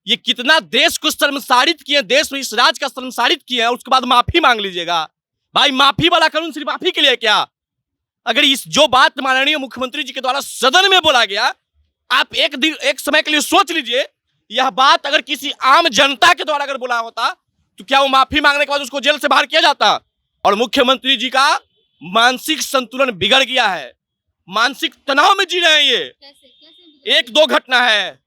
ये कितना देश को शर्मसारित किए, देश में इस राज का शर्मसारित किए हैं, उसके बाद माफी मांग लीजिएगा। भाई माफी वाला कानून सिर्फ माफी के लिए क्या? अगर इस जो बात माननीय मुख्यमंत्री जी के द्वारा सदन में बोला गया, आप एक समय के लिए सोच लीजिए, यह बात अगर किसी आम जनता के द्वारा अगर बोला होता तो क्या वो माफी मांगने के बाद उसको जेल से बाहर किया जाता? और मुख्यमंत्री जी का मानसिक संतुलन बिगड़ गया है, मानसिक तनाव में जी रहे हैं। ये एक दो घटना है,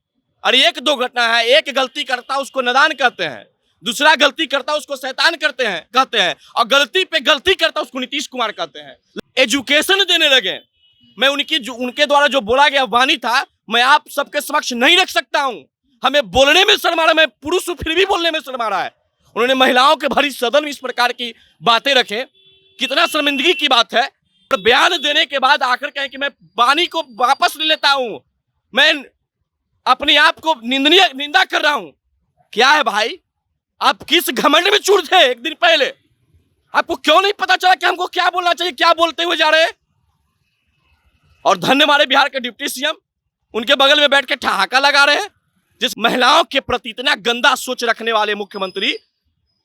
अरे एक दो घटना है। एक गलती करता उसको नादान कहते हैं, दूसरा गलती करता उसको शैतान कहते हैं, और गलती पे गलती करता उसको नीतीश कुमार कहते हैं। एजुकेशन देने लगे। मैं उनके द्वारा जो बोला गया वाणी था, मैं आप सबके समक्ष नहीं रख सकता हूं। हमें बोलने में शर्म आ रहा है, मैं पुरुष हूं फिर भी बोलने में शर्म आ रहा है। उन्होंने महिलाओं के भरी सदन में इस प्रकार की बातें रखे, कितना शर्मिंदगी की बात है। और बयान देने के बाद आकर कहें कि मैं वाणी को वापस ले लेता हूं, मैं अपने आप को निंदा कर रहा हूं। क्या है भाई, आप किस घमंड में चूर थे? एक दिन पहले आपको क्यों नहीं पता चला कि हमको क्या बोलना चाहिए, क्या बोलते हुए जा रहे हैं? और धन्य हमारे बिहार के डिप्टी सीएम, उनके बगल में बैठ के ठहाका लगा रहे हैं। जिस महिलाओं के प्रति इतना गंदा सोच रखने वाले मुख्यमंत्री,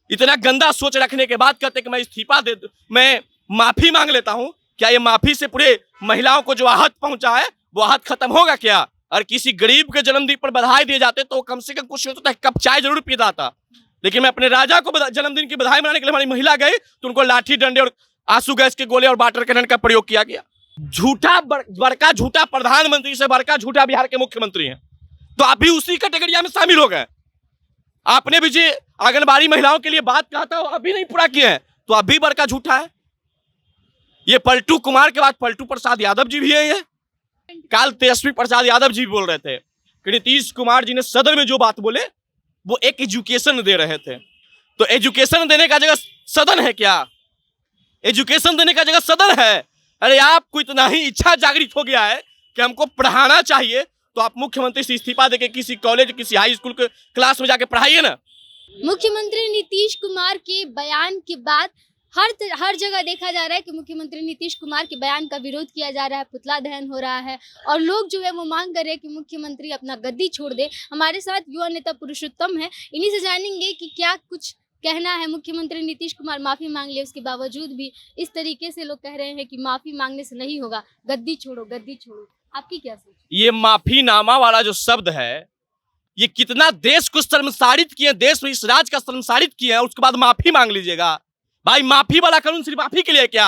इतना गंदा सोच रखने के बाद कहते कि मैं इस्तीफा दे, मैं माफी मांग लेता हूं। क्या ये माफी से पूरे महिलाओं को जो आहत पहुंचा है वो आहत खत्म होगा क्या? और किसी गरीब के जन्मदिन पर बधाई दिए जाते तो कम से कम कुछ होता है, कप चाय जरूर पीता था। लेकिन मैं अपने राजा को जन्मदिन की बधाई मनाने के लिए हमारी महिला गई तो उनको लाठी डंडे और आंसू गैस के गोले और वाटर कैनन का प्रयोग किया गया। झूठा बड़का झूठा प्रधानमंत्री से बड़का झूठा बिहार के मुख्यमंत्री हैं, तो आप भी उसी कैटेगरी में शामिल हो गए। आपने भी जी आंगनबाड़ी महिलाओं के लिए बात कहा था, अभी नहीं पूरा किए हैं, तो अब भी बड़का झूठा है। ये पलटू कुमार के बाद पलटू प्रसाद यादव जी भी है। ये काल तेजस्वी प्रसाद यादव जी बोल रहे थे कि नीतीश कुमार जी ने सदन में जो बात बोले वो एक एजुकेशन दे रहे थे। तो एजुकेशन देने का जगह सदन है क्या? एजुकेशन देने का जगह सदन है? अरे आपको इतना ही इच्छा जागृत हो गया है कि हमको पढ़ाना चाहिए, तो आप मुख्यमंत्री से इस्तीफा देके किसी कॉलेज, किसी हाई स्कूल के क्लास में जाके पढ़ाइए ना। मुख्यमंत्री नीतीश कुमार के बयान के बाद हर जगह देखा जा रहा है कि मुख्यमंत्री नीतीश कुमार के बयान का विरोध किया जा रहा है, पुतला दहन हो रहा है और लोग जो है वो मांग कर रहे हैं कि मुख्यमंत्री अपना गद्दी छोड़ दे। हमारे साथ युवा नेता पुरुषोत्तम है, इन्हीं से जानेंगे कि क्या कुछ कहना है। मुख्यमंत्री नीतीश कुमार माफी मांग लिए, उसके बावजूद भी इस तरीके से लोग कह रहे हैं कि माफी मांगने से नहीं होगा, गद्दी छोड़ो, गद्दी छोड़ो। आपकी क्या सोच? ये माफीनामा वाला जो शब्द है, ये कितना देश को शर्मसारित किए, देश में इस राज का शर्मसारित किए हैं, उसके बाद माफी मांग लीजिएगा। भाई माफी वाला कानून सिर्फ माफी के लिए क्या?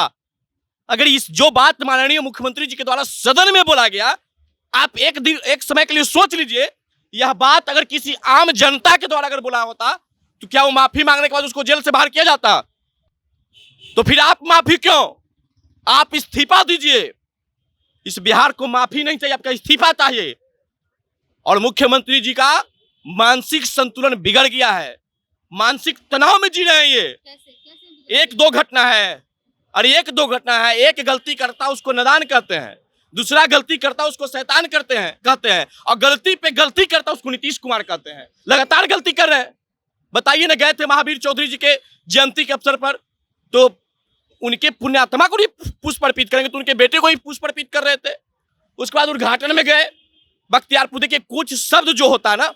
अगर इस जो बात माननीय मुख्यमंत्री जी के द्वारा सदन में बोला गया, आप एक समय के लिए सोच लीजिए, यह बात अगर किसी आम जनता के द्वारा अगर बोला होता तो क्या वो माफी मांगने के बाद उसको जेल से बाहर किया जाता? तो फिर आप माफी क्यों? आप इस्तीफा दीजिए। इस बिहार को माफी नहीं चाहिए, आपका इस्तीफा चाहिए। और मुख्यमंत्री जी का मानसिक संतुलन बिगड़ गया है, मानसिक तनाव में जी रहे हैं। ये एक दो घटना है, अरे एक दो घटना है। एक गलती करता उसको नादान कहते हैं, दूसरा गलती करता उसको शैतान कहते हैं, और गलती पे गलती करता उसको नीतीश कुमार कहते हैं। लगातार गलती कर रहे हैं। बताइए ना, गए थे महावीर चौधरी जी के जयंती के अवसर पर, तो उनके पुण्यात्मा को भी पुष्प अर्पित करेंगे, तो उनके बेटे को ही पुष्प अर्पित कर रहे थे। उसके बाद उद्घाटन में गए, बख्तियारपुर। देखिए, कुछ शब्द जो होता है ना,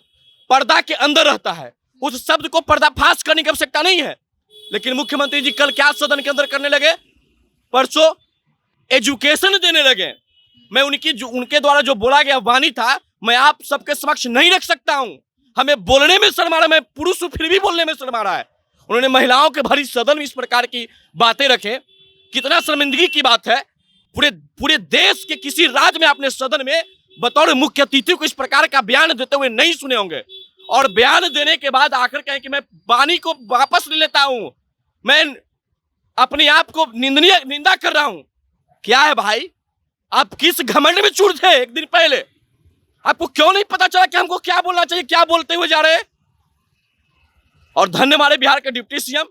पर्दा के अंदर रहता है, उस शब्द को पर्दाफाश करने की आवश्यकता नहीं है। लेकिन मुख्यमंत्री जी कल क्या सदन के अंदर करने लगे? परसों एजुकेशन देने लगे। मैं उनके द्वारा जो बोला गया वाणी था, मैं आप सबके समक्ष नहीं रख सकता हूं। हमें बोलने में शर्म आ रहा है, मैं पुरुष हूं फिर भी बोलने में शर्म आ रहा है। उन्होंने महिलाओं के भरी सदन में इस प्रकार की बातें रखे, कितना शर्मिंदगी की बात है। पूरे देश के किसी राज्य में अपने सदन में बतौर मुख्य अतिथि को इस प्रकार का बयान देते हुए नहीं सुने होंगे। और बयान देने के बाद आकर कहें कि मैं वाणी को वापस ले लेता हूं, मैं अपने आप को निंदा कर रहा हूं। क्या है भाई, आप किस घमंड में चूर थे? एक दिन पहले आपको क्यों नहीं पता चला कि हमको क्या बोलना चाहिए, क्या बोलते हुए जा रहे हैं? और धन्य हमारे बिहार के डिप्टी सीएम,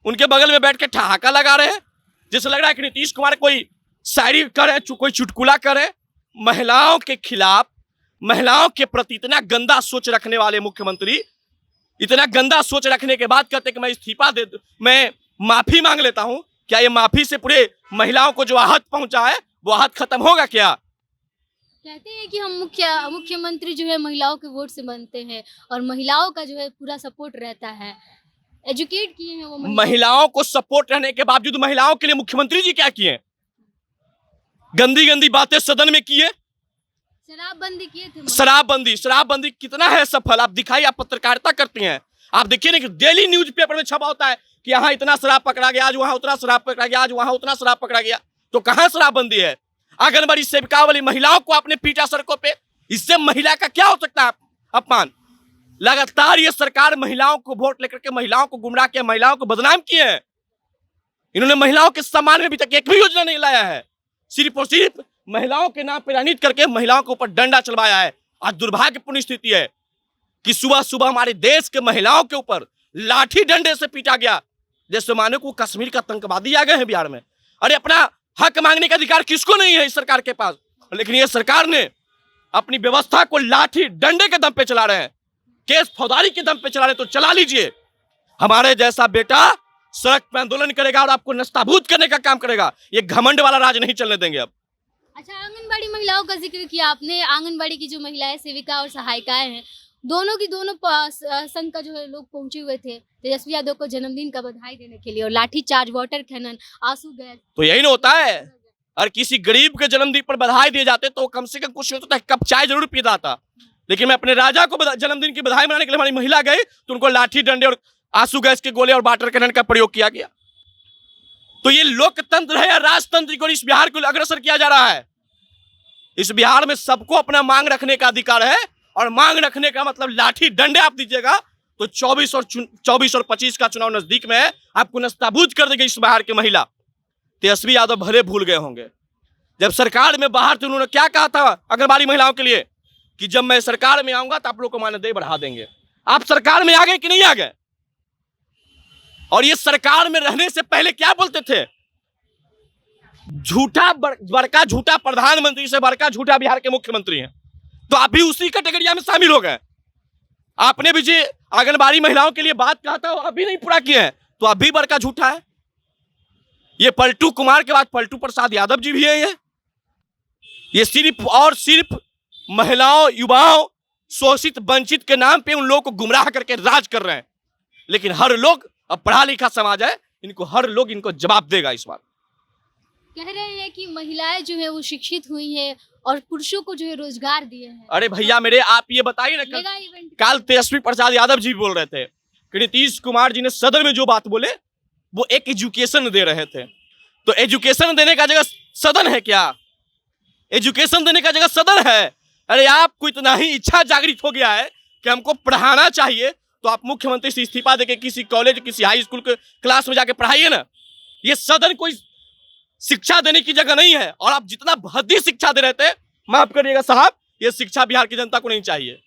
उनके बगल में बैठ के ठहाका लगा रहे हैं। जैसे लग रहा है कि नीतीश कुमार कोई शायरी करे, कोई चुटकुला करे। महिलाओं के खिलाफ, महिलाओं के प्रति इतना गंदा सोच रखने वाले मुख्यमंत्री, इतना गंदा सोच रखने के बाद कहते कि मैं इस्तीफा दे, मैं माफी मांग लेता हूं। क्या ये माफी से पूरे महिलाओं को जो आहत पहुंचा है वो आहत खत्म होगा क्या? कहते हैं कि हम मुख्यमंत्री जो है महिलाओं के वोट से बनते हैं और महिलाओं का जो है पूरा सपोर्ट रहता है, एजुकेट किए हैं वो महिलाओं को सपोर्ट रहने के बावजूद महिलाओं के लिए मुख्यमंत्री जी क्या किए? गंदी गंदी बातें सदन में किए, शराबबंदी किए थे। शराबबंदी कितना है सफल? आप दिखाइए, आप पत्रकारिता करती हैं, आप देखिए ना कि डेली न्यूज़पेपर में छपा होता है कि यहाँ इतना शराब पकड़ा गया, आज वहां उतना शराब पकड़ा गया, आज वहां उतना शराब पकड़ा गया। तो कहाँ शराबबंदी है? आंगनबाड़ी सेविका वाली महिलाओं को आपने पीटा सड़कों पे, इससे महिला का क्या हो सकता है अपमान? लगातार ये सरकार महिलाओं को वोट लेकर के महिलाओं को गुमराह किया, महिलाओं को बदनाम किए हैं। इन्होंने महिलाओं के सम्मान में अभी तक एक भी योजना नहीं लाया है, सिर्फ और सिर्फ महिलाओं के नाम पर राजनीति करके महिलाओं के ऊपर डंडा चलवाया है। आज दुर्भाग्यपूर्ण स्थिति है कि सुबह सुबह हमारे देश के महिलाओं के ऊपर लाठी डंडे से पीटा गया, जैसे मानो को कश्मीर का आतंकवादी आ गए हैं बिहार में। अरे अपना हक मांगने का अधिकार किसको नहीं है इस सरकार के पास? लेकिन ये सरकार ने अपनी व्यवस्था को लाठी डंडे के दम पे चला रहे हैं, केस फौजदारी के दम पे चला रहे हैं। तो चला लीजिए, हमारे जैसा बेटा सड़क पे आंदोलन करेगा और आपको नस्ताभूत करने का काम करेगा। ये घमंड वाला राज नहीं चलने देंगे अब। अच्छा, आंगनबाड़ी महिलाओं का जिक्र किया आपने। आंगनबाड़ी की जो महिलाएं सेविका और सहायिकाएं हैं, दोनों संघ का जो है लोग पहुंचे हुए थे तेजस्वी यादव को जन्मदिन का बधाई देने के लिए, और लाठी चार्ज, वाटर कैनन, आंसू गैस। तो यही ना होता है, और किसी गरीब के जन्मदिन पर बधाई दिए जाते तो कम से कम कुछ होता है, कप चाय जरूर पीता था। लेकिन मैं अपने राजा को जन्मदिन की बधाई मनाने के लिए हमारी महिला गई तो उनको लाठी डंडे और आंसू गैस के गोले और वाटर कैनन का प्रयोग किया गया। तो ये लोकतंत्र है या राजतंत्र को इस बिहार को अग्रसर किया जा रहा है? इस बिहार में सबको अपना मांग रखने का अधिकार है, और मांग रखने का मतलब लाठी डंडे आप दीजिएगा तो 24 और 25 का चुनाव नजदीक में है, आपको नस्ताभूत कर देगी इस बिहार की महिला। तेजस्वी यादव भले भूल गए होंगे, जब सरकार में बाहर थे उन्होंने क्या कहा था आंगनबाड़ी महिलाओं के लिए कि जब मैं सरकार में आऊंगा तो आप लोग को मानदेय बढ़ा देंगे। आप सरकार में आ गए कि नहीं आ गए? और ये सरकार में रहने से पहले क्या बोलते थे? बड़का झूठा प्रधानमंत्री से बड़का झूठा बिहार के मुख्यमंत्री हैं। तो आप भी उसी कैटेगरी में शामिल हो गए। आपने भी जी आंगनबाड़ी महिलाओं के लिए बात कहा था, अभी नहीं पूरा किए हैं, तो अभी बड़का झूठा है। ये पलटू कुमार के बाद पलटू प्रसाद यादव जी भी है। ये सिर्फ और सिर्फ महिलाओं, युवाओं, शोषित वंचित के नाम पे उन लोगों को गुमराह करके राज कर रहे हैं। लेकिन हर लोग, अब पढ़ा लिखा समाज है, इनको हर लोग इनको जवाब देगा इस बार। कह रहे हैं कि महिलाएं जो है वो शिक्षित हुई है और पुरुषों को जो है रोजगार दिए हैं। अरे भैया मेरे, आप ये बताइए ना, कल तेजस्वी प्रसाद यादव जी बोल रहे थे कि नीतीश कुमार जी ने सदन में जो बात बोले वो एक एजुकेशन दे रहे थे। तो एजुकेशन देने का जगह सदन है क्या? एजुकेशन देने का जगह सदन है? अरे आपको इतना ही इच्छा जागृत हो गया है कि हमको पढ़ाना चाहिए, तो आप मुख्यमंत्री से इस्तीफा देके किसी कॉलेज, किसी हाई स्कूल के क्लास में जाके पढ़ाइए ना। ये सदन कोई शिक्षा देने की जगह नहीं है। और आप जितना भद्दी शिक्षा दे रहे थे, माफ करिएगा साहब, ये शिक्षा बिहार की जनता को नहीं चाहिए।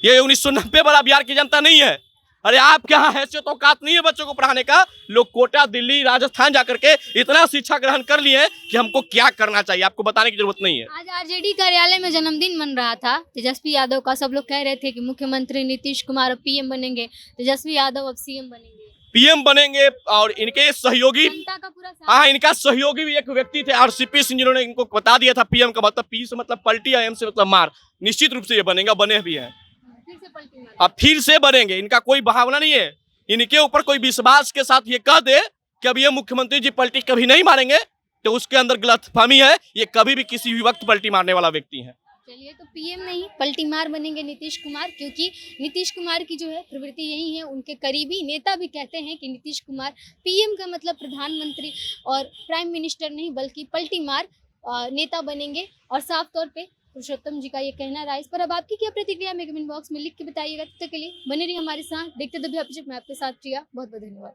ये 1990 वाला बिहार की जनता नहीं है। अरे आपके यहाँ हैसियत औकात नहीं है बच्चों को पढ़ाने का। लोग कोटा, दिल्ली, राजस्थान जाकर के इतना शिक्षा ग्रहण कर लिए कि हमको क्या करना चाहिए आपको बताने की जरूरत नहीं है। आज आरजेडी कार्यालय में जन्मदिन मन रहा था तेजस्वी यादव का। सब लोग कह रहे थे कि मुख्यमंत्री नीतीश कुमार अब पीएम बनेंगे, तेजस्वी यादव अब सीएम बनेंगे, पीएम बनेंगे। और इनके सहयोगी, जनता का पूरा साथ। हाँ, इनका सहयोगी भी एक व्यक्ति थे आरसीपी सिंह, जिन्होंने इनको बता दिया था पीएम का मतलब पी से मतलब पलटी, एम से मतलब मार। निश्चित रूप से ये बनेगा, बने भी हैं, अब फिर से बनेंगे। इनका कोई बहावना नहीं है। इनके ऊपर कोई विश्वास के साथ ये कह दे कि अब ये मुख्यमंत्री जी पलटी कभी नहीं मारेंगे, तो उसके अंदर गलतफहमी है। ये कभी भी किसी भी वक्त पलटी मारने वाला व्यक्ति है। चलिए, तो पीएम नहीं पलटी मार बनेंगे नीतीश कुमार, क्योंकि नीतीश कुमार की जो है प्रवृत्ति यही है। उनके करीबी नेता भी कहते हैं कि नीतीश कुमार पीएम का मतलब प्रधानमंत्री और प्राइम मिनिस्टर नहीं बल्कि पलटी मार नेता बनेंगे। और साफ तौर पे पुरुषोत्तम जी का ये कहना रहा। इस पर अब आपकी क्या प्रतिक्रिया में कमेंट बॉक्स में लिख के बताइएगा। तब तक के लिए बने रहिए हमारे साथ, देखते रहिए। मैं आपके साथ प्रिया, बहुत बहुत धन्यवाद।